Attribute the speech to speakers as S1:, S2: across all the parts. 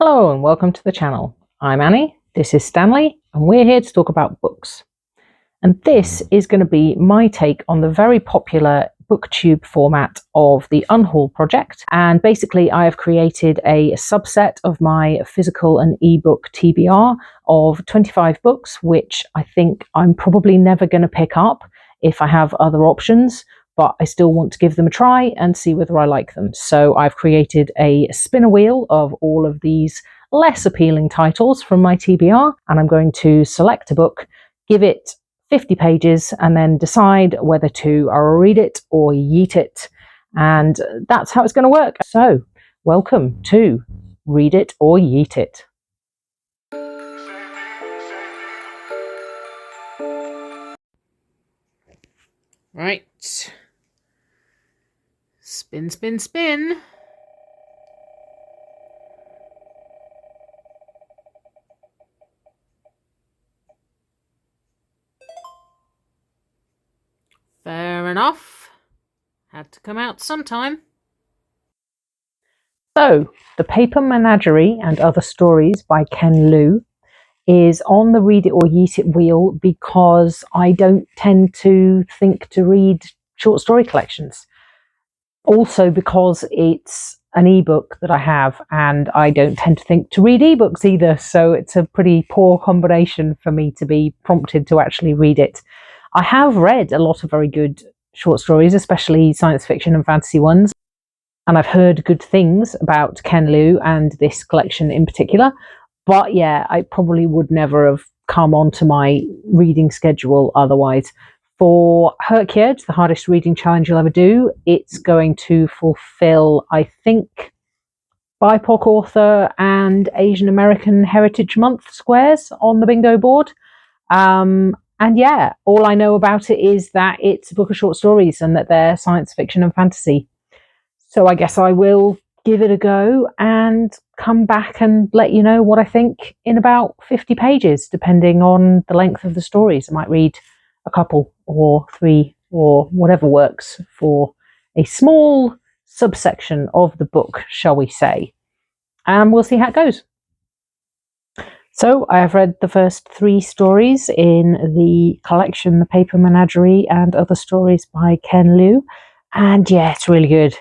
S1: Hello and welcome to the channel. I'm Annie, this is Stanley, and we're here to talk about books. And this is going to be my take on the very popular BookTube format of the Unhaul project. And basically I have created a subset of my physical and ebook TBR of 25 books, which I think I'm probably never going to pick up if I have other options, but I still want to give them a try and see whether I like them. So I've created a spinner wheel of all of these less appealing titles from my TBR, and I'm going to select a book, give it 50 pages, and then decide whether to read it or yeet it. And that's how it's going to work. So welcome to Read It or Yeet It. Right. Spin, spin, spin. Fair enough. Had to come out sometime. So, The Paper Menagerie and Other Stories by Ken Liu is on the Read It or Yeet It wheel because I don't tend to think to read short story collections. Also because it's an ebook that I have, and I don't tend to think to read ebooks either, so it's a pretty poor combination for me to be prompted to actually read it. I have read a lot of very good short stories, especially science fiction and fantasy ones, and I've heard good things about Ken Liu and this collection in particular, but yeah, I probably would never have come onto my reading schedule otherwise. For Herkyard, the hardest reading challenge you'll ever do, it's going to fulfill, I think, BIPOC author and Asian American Heritage Month squares on the bingo board. And yeah, all I know about it is that it's a book of short stories and that they're science fiction and fantasy. So I guess I will give it a go and come back and let you know what I think in about 50 pages, depending on the length of the stories. I might read a couple or three or whatever works for a small subsection of the book, shall we say. And we'll see how it goes. So I have read the first 3 stories in the collection, The Paper Menagerie and Other Stories by Ken Liu. And yeah, it's really good.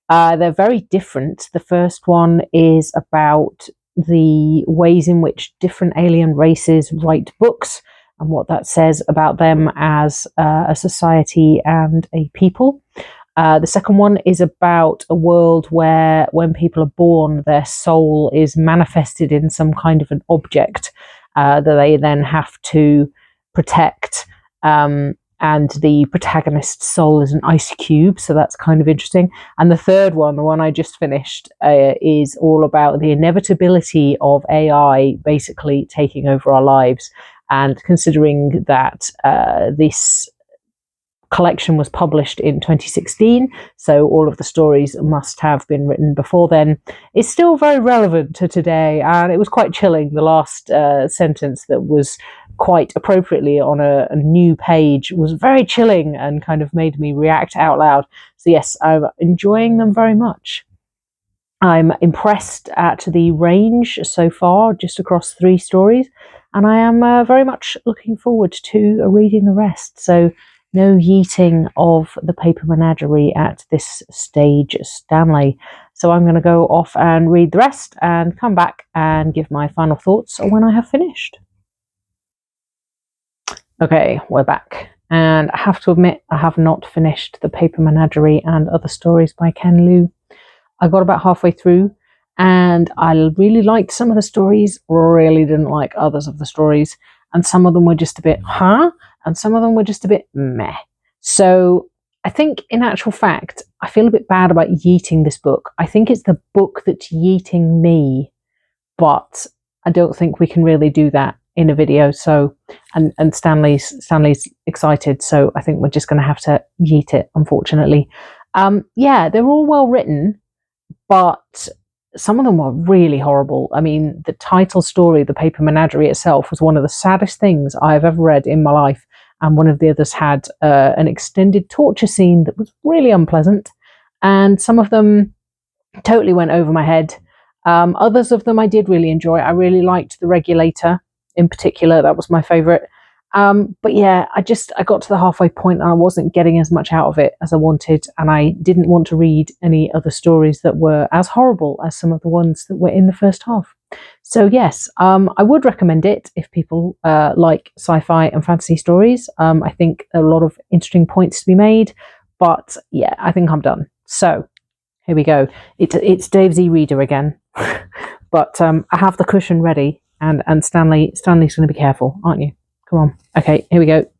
S1: They're very different. The first one is about the ways in which different alien races write books and what that says about them as a society and a people. The second one is about a world where when people are born, their soul is manifested in some kind of an object that they then have to protect. And the protagonist's soul is an ice cube, so that's kind of interesting. And the third one, the one I just finished, is all about the inevitability of AI basically taking over our lives. And considering that this collection was published in 2016, so all of the stories must have been written before then, it's still very relevant to today. And it was quite chilling. The last sentence that was quite appropriately on a new page was very chilling and kind of made me react out loud. So yes, I'm enjoying them very much. I'm impressed at the range so far, just across 3 stories, and I am very much looking forward to reading the rest. So no yeeting of The Paper Menagerie at this stage, Stanley. So I'm going to go off and read the rest and come back and give my final thoughts when I have finished. Okay, we're back. And I have to admit, I have not finished The Paper Menagerie and Other Stories by Ken Liu. I got about halfway through and I really liked some of the stories, really didn't like others of the stories. And some of them were just a bit, and some of them were just a bit meh. So I think in actual fact, I feel a bit bad about yeeting this book. I think it's the book that's yeeting me, but I don't think we can really do that in a video. So, and Stanley's excited, so I think we're just going to have to yeet it, unfortunately. Yeah, they're all well written, but some of them were really horrible. I mean, the title story, The Paper Menagerie itself, was one of the saddest things I've ever read in my life. And one of the others had an extended torture scene that was really unpleasant. And some of them totally went over my head. Others of them I did really enjoy. I really liked The Regulator in particular. That was my favorite. But yeah, I got to the halfway point and I wasn't getting as much out of it as I wanted, and I didn't want to read any other stories that were as horrible as some of the ones that were in the first half. So yes, I would recommend it if people like sci-fi and fantasy stories. I think a lot of interesting points to be made, but yeah, I think I'm done. So here we go. It's Dave's e-reader again, but I have the cushion ready, and Stanley's going to be careful, aren't you? Come on. Okay, here we go.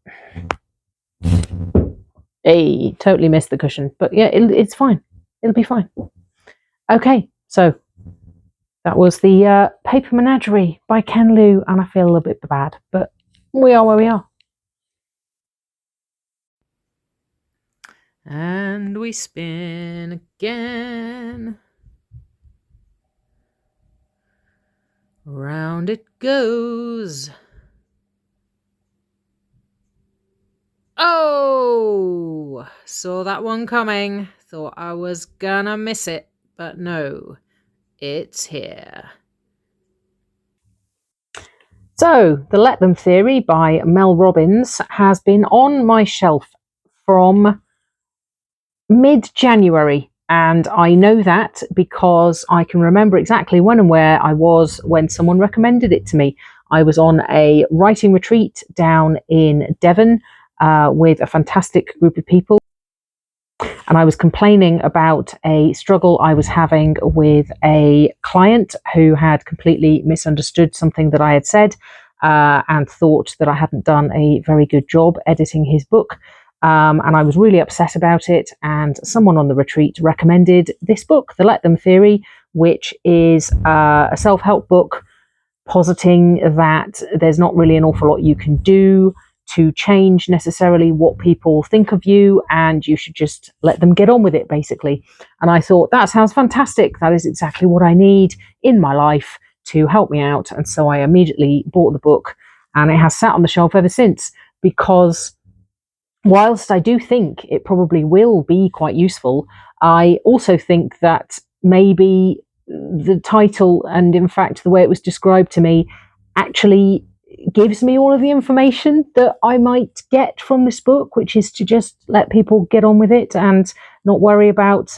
S1: Hey, totally missed the cushion, but yeah, it's fine. It'll be fine. Okay, so that was the Paper Menagerie by Ken Liu, and I feel a little bit bad, but we are where we are. And we spin again. Round it goes. Oh, saw that one coming. Thought I was gonna miss it, but no, it's here. So, The Let Them Theory by Mel Robbins has been on my shelf from mid-January, and I know that because I can remember exactly when and where I was when someone recommended it to me. I was on a writing retreat down in Devon with a fantastic group of people, and I was complaining about a struggle I was having with a client who had completely misunderstood something that I had said and thought that I hadn't done a very good job editing his book. And I was really upset about it, and someone on the retreat recommended this book, The Let Them Theory, which is a self-help book positing that there's not really an awful lot you can do to change necessarily what people think of you, and you should just let them get on with it, basically. And I thought, that sounds fantastic. That is exactly what I need in my life to help me out. And so I immediately bought the book, and it has sat on the shelf ever since, because whilst I do think it probably will be quite useful, I also think that maybe the title, and in fact the way it was described to me, actually gives me all of the information that I might get from this book, which is to just let people get on with it and not worry about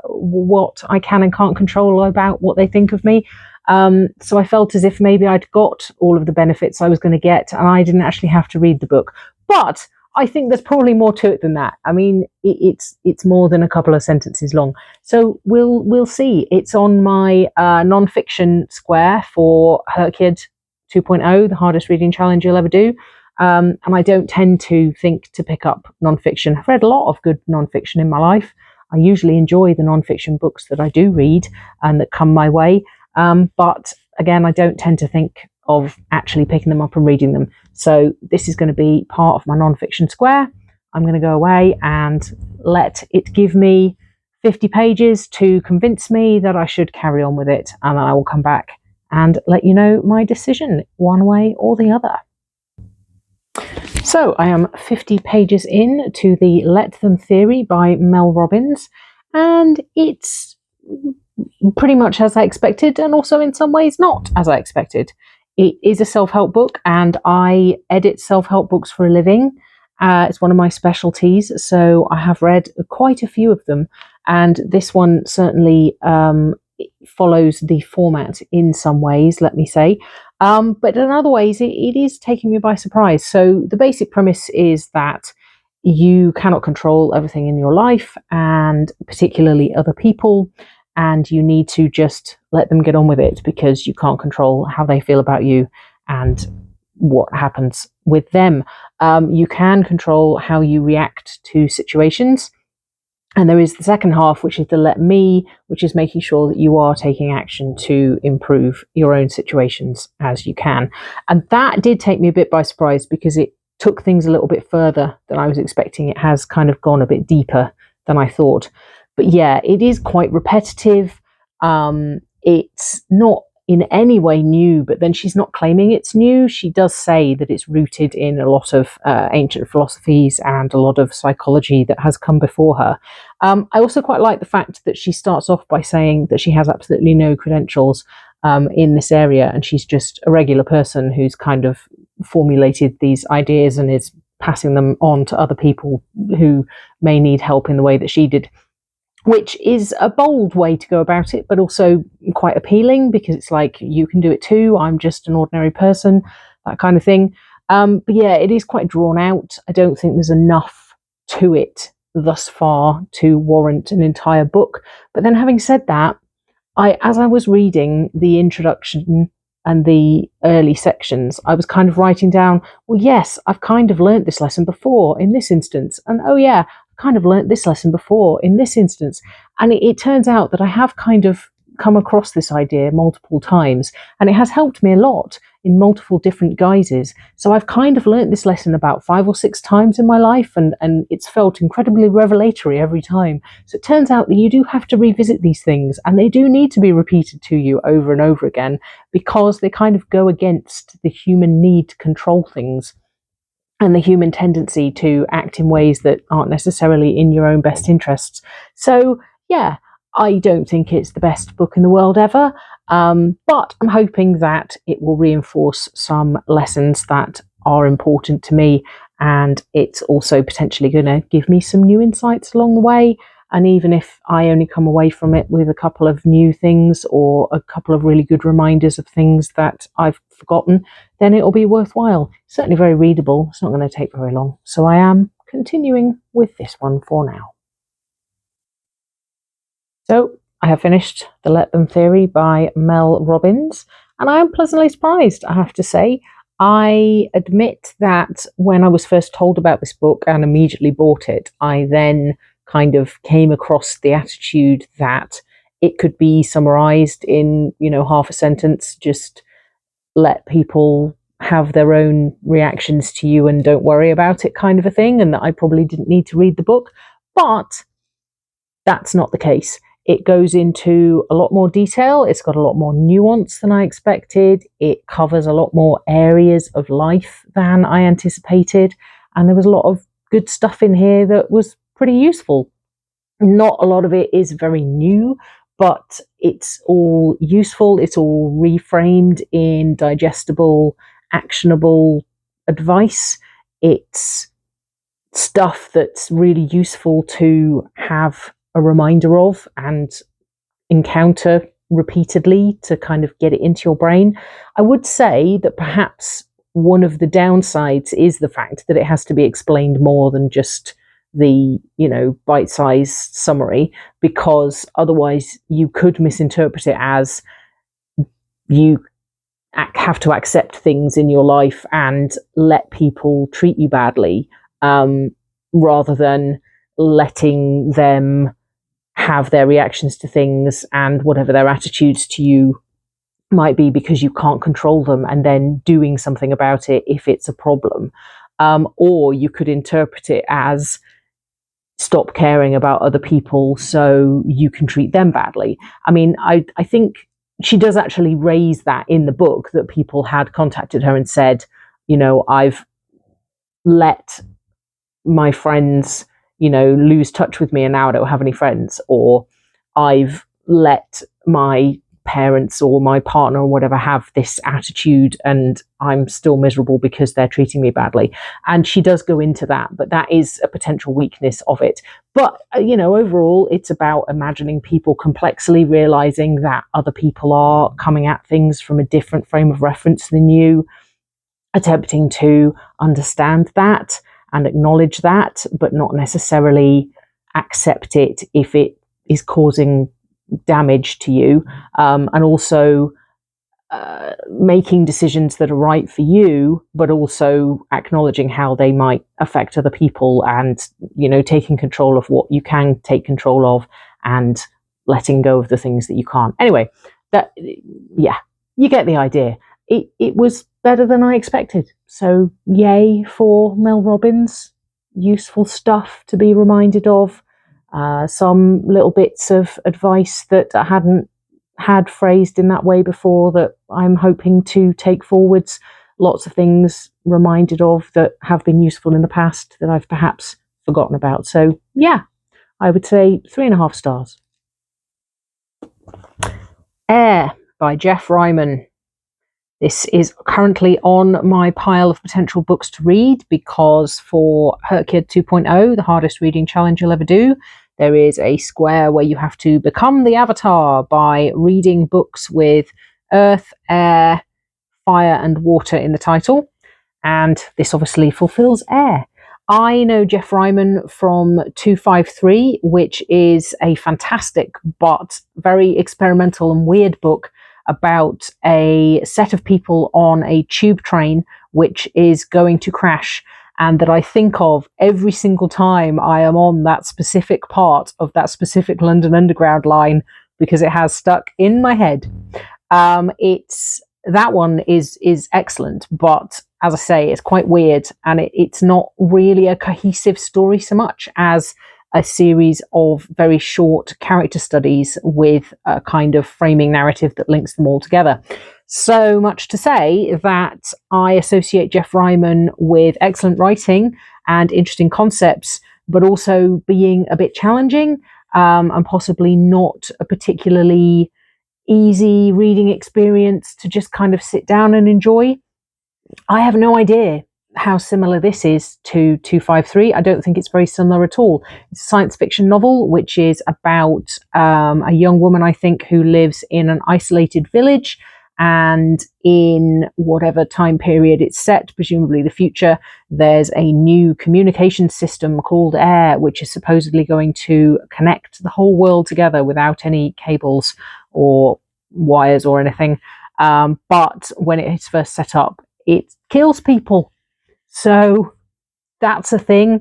S1: what I can and can't control about what they think of me. So I felt as if maybe I'd got all of the benefits I was going to get, and I didn't actually have to read the book. But I think there's probably more to it than that. I mean, it's more than a couple of sentences long. So we'll see. It's on my non-fiction square for Herkid 2.0, the hardest reading challenge you'll ever do. And I don't tend to think to pick up non-fiction. I've read a lot of good non-fiction in my life. I usually enjoy the non-fiction books that I do read and that come my way. But again, I don't tend to think of actually picking them up and reading them. So this is going to be part of my non-fiction square. I'm going to go away and let it give me 50 pages to convince me that I should carry on with it. And then I will come back and let you know my decision one way or the other. So I am 50 pages in to the Let Them Theory by Mel Robbins, and it's pretty much as I expected, and also in some ways not as I expected. It is a self-help book, and I edit self-help books for a living. It's one of my specialties, so I have read quite a few of them, and this one certainly follows the format in some ways, let me say. But in other ways, it is taking me by surprise. So the basic premise is that you cannot control everything in your life, and particularly other people, and you need to just let them get on with it because you can't control how they feel about you and what happens with them. You can control how you react to situations. And there is the second half, which is the Let Me, which is making sure that you are taking action to improve your own situations as you can. And that did take me a bit by surprise because it took things a little bit further than I was expecting. It has kind of gone a bit deeper than I thought. But yeah, it is quite repetitive. It's not in any way new, but then she's not claiming it's new. She does say that it's rooted in a lot of ancient philosophies and a lot of psychology that has come before her. I also quite like the fact that she starts off by saying that she has absolutely no credentials in this area, and she's just a regular person who's kind of formulated these ideas and is passing them on to other people who may need help in the way that she did, which is a bold way to go about it, but also quite appealing, because it's like, you can do it too, I'm just an ordinary person, that kind of thing. But yeah, it is quite drawn out. I don't think there's enough to it thus far to warrant an entire book. But then, having said that, as I was reading the introduction and the early sections, I was kind of writing down, well, yes, I've kind of learnt this lesson before in this instance. And oh yeah, I've kind of learnt this lesson before in this instance. And it turns out that I have kind of come across this idea multiple times, and it has helped me a lot in multiple different guises. So I've kind of learnt this lesson about 5 or 6 times in my life, and it's felt incredibly revelatory every time. So it turns out that you do have to revisit these things, and they do need to be repeated to you over and over again, because they kind of go against the human need to control things and the human tendency to act in ways that aren't necessarily in your own best interests. So yeah, I don't think it's the best book in the world ever, but I'm hoping that it will reinforce some lessons that are important to me, and it's also potentially going to give me some new insights along the way. And even if I only come away from it with a couple of new things or a couple of really good reminders of things that I've forgotten, then it'll be worthwhile. Certainly very readable. It's not going to take very long. So I am continuing with this one for now. So I have finished The Let Them Theory by Mel Robbins, and I am pleasantly surprised, I have to say. I admit that when I was first told about this book and immediately bought it, I then kind of came across the attitude that it could be summarized in, half a sentence, just let people have their own reactions to you and don't worry about it, kind of a thing, and that I probably didn't need to read the book. But that's not the case. It goes into a lot more detail. It's got a lot more nuance than I expected. It covers a lot more areas of life than I anticipated. And there was a lot of good stuff in here that was pretty useful. Not a lot of it is very new, but it's all useful. It's all reframed in digestible, actionable advice. It's stuff that's really useful to have a reminder of and encounter repeatedly to kind of get it into your brain. I would say that perhaps one of the downsides is the fact that it has to be explained more than just the, bite-sized summary, because otherwise you could misinterpret it as you have to accept things in your life and let people treat you badly, rather than letting them have their reactions to things and whatever their attitudes to you might be, because you can't control them, and then doing something about it if it's a problem. Or you could interpret it as stop caring about other people so you can treat them badly. I mean, I think she does actually raise that in the book, that people had contacted her and said, I've let my friends lose touch with me and now I don't have any friends, or I've let my parents or my partner or whatever have this attitude and I'm still miserable because they're treating me badly. And she does go into that, but that is a potential weakness of it. But overall, it's about imagining people complexly, realizing that other people are coming at things from a different frame of reference than you, attempting to understand that and acknowledge that, but not necessarily accept it if it is causing damage to you, and also making decisions that are right for you, but also acknowledging how they might affect other people, and taking control of what you can take control of and letting go of the things that you can't. Anyway, you get the idea. It was better than I expected. So yay for Mel Robbins. Useful stuff to be reminded of. Some little bits of advice that I hadn't had phrased in that way before that I'm hoping to take forwards. Lots of things reminded of that have been useful in the past that I've perhaps forgotten about. So yeah, I would say 3.5 stars. Air by Jeff Ryman. This is currently on my pile of potential books to read because for Herkyard 2.0, the hardest reading challenge you'll ever do, there is a square where you have to become the avatar by reading books with earth, air, fire and water in the title. And this obviously fulfills air. I know Jeff Ryman from 253, which is a fantastic but very experimental and weird book about a set of people on a tube train which is going to crash, and that I think of every single time I am on that specific part of that specific London Underground line because it has stuck in my head. That one is excellent, but as I say, it's quite weird, and it's not really a cohesive story so much as a series of very short character studies with a kind of framing narrative that links them all together. So much to say that I associate Jeff Ryman with excellent writing and interesting concepts, but also being a bit challenging, and possibly not a particularly easy reading experience to just kind of sit down and enjoy. I have no idea how similar this is to 253. I don't think it's very similar at all. It's a science fiction novel, which is about a young woman, I think, who lives in an isolated village, and in whatever time period it's set, presumably the future, there's a new communication system called Air, which is supposedly going to connect the whole world together without any cables or wires or anything. But when it is first set up, it kills people. So that's a thing.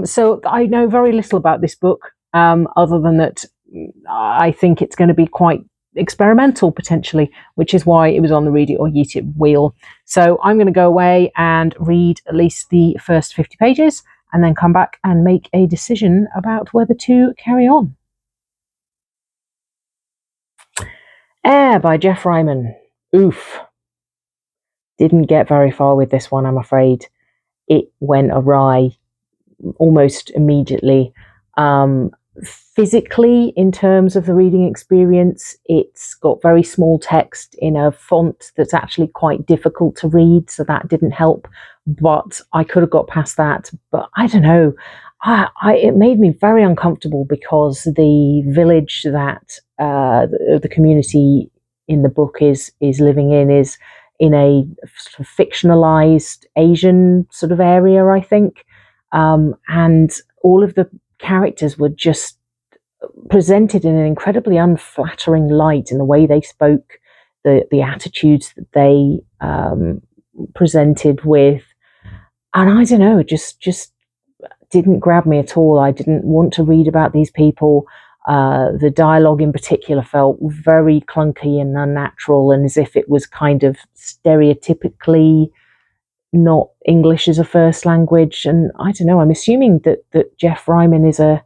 S1: So I know very little about this book, other than that I think it's going to be quite experimental potentially, which is why it was on the Read It or Yeet It wheel. So I'm going to go away and read at least the first 50 pages and then come back and make a decision about whether to carry on. Air by Jeff Ryman. Oof. Didn't get very far with this one, I'm afraid. It went awry almost immediately. Physically, in terms of the reading experience, it's got very small text in a font that's actually quite difficult to read, so that didn't help. But I could have got past that. But I don't know. It made me very uncomfortable because the village that the community in the book is living in is in a sort of fictionalized Asian sort of area, I think. And all of the characters were just presented in an incredibly unflattering light in the way they spoke, the attitudes that they presented with. And I don't know, it just didn't grab me at all. I didn't want to read about these people. The dialogue in particular felt very clunky and unnatural, and as if it was kind of stereotypically not English as a first language. And I don't know, I'm assuming that Jeff Ryman is a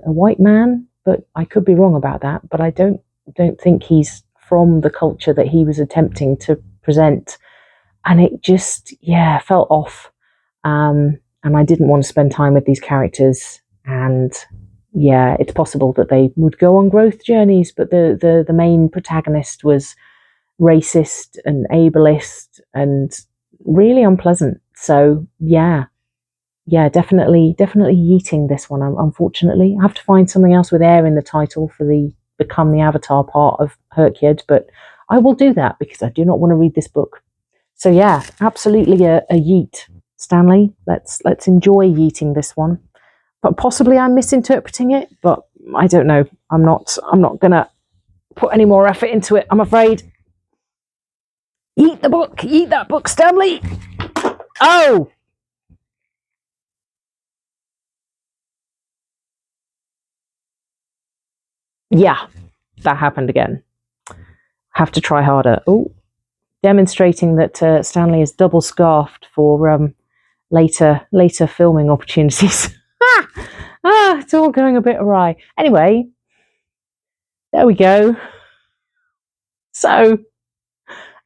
S1: white man, but I could be wrong about that. But I don't think he's from the culture that he was attempting to present. And it just, felt off. And I didn't want to spend time with these characters. And it's possible that they would go on growth journeys, but the main protagonist was racist and ableist and really unpleasant. So definitely yeeting this one. Unfortunately, I have to find something else with air in the title for the become the avatar part of Herkyard, but I will do that because I do not want to read this book. So absolutely a yeet, Stanley. Let's enjoy yeeting this one. But possibly I'm misinterpreting it, but I don't know. I'm not gonna put any more effort into it, I'm afraid. Eat the book, eat that book, Stanley. Oh, yeah, that happened again. Have to try harder. Oh, demonstrating that Stanley is double scarfed for later filming opportunities. It's all going a bit awry. Anyway, there we go. So,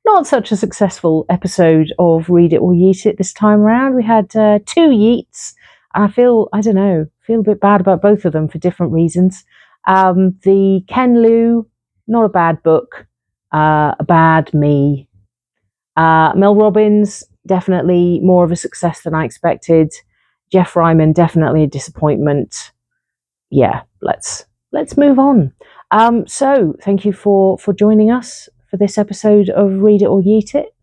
S1: not such a successful episode of Read It or Yeet It this time around. We had 2 yeets. I don't know, feel a bit bad about both of them for different reasons. The Ken Liu, not a bad book, a bad me. Mel Robbins, definitely more of a success than I expected. Jeff Ryman, definitely a disappointment. Yeah, let's move on. So thank you for joining us for this episode of Read It or Yeet It.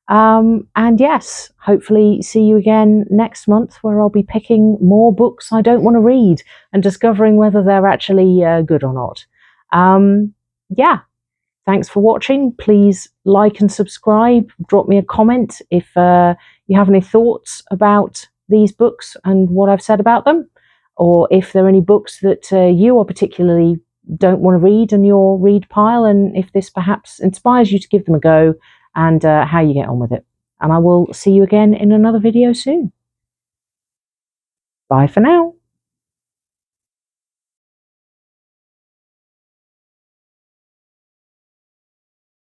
S1: And yes, hopefully see you again next month, where I'll be picking more books I don't want to read and discovering whether they're actually good or not. Yeah, thanks for watching. Please like and subscribe. Drop me a comment if you have any thoughts about these books and what I've said about them, or if there are any books that you are particularly don't want to read in your read pile, and if this perhaps inspires you to give them a go, and how you get on with it. And I will see you again in another video soon. Bye for now.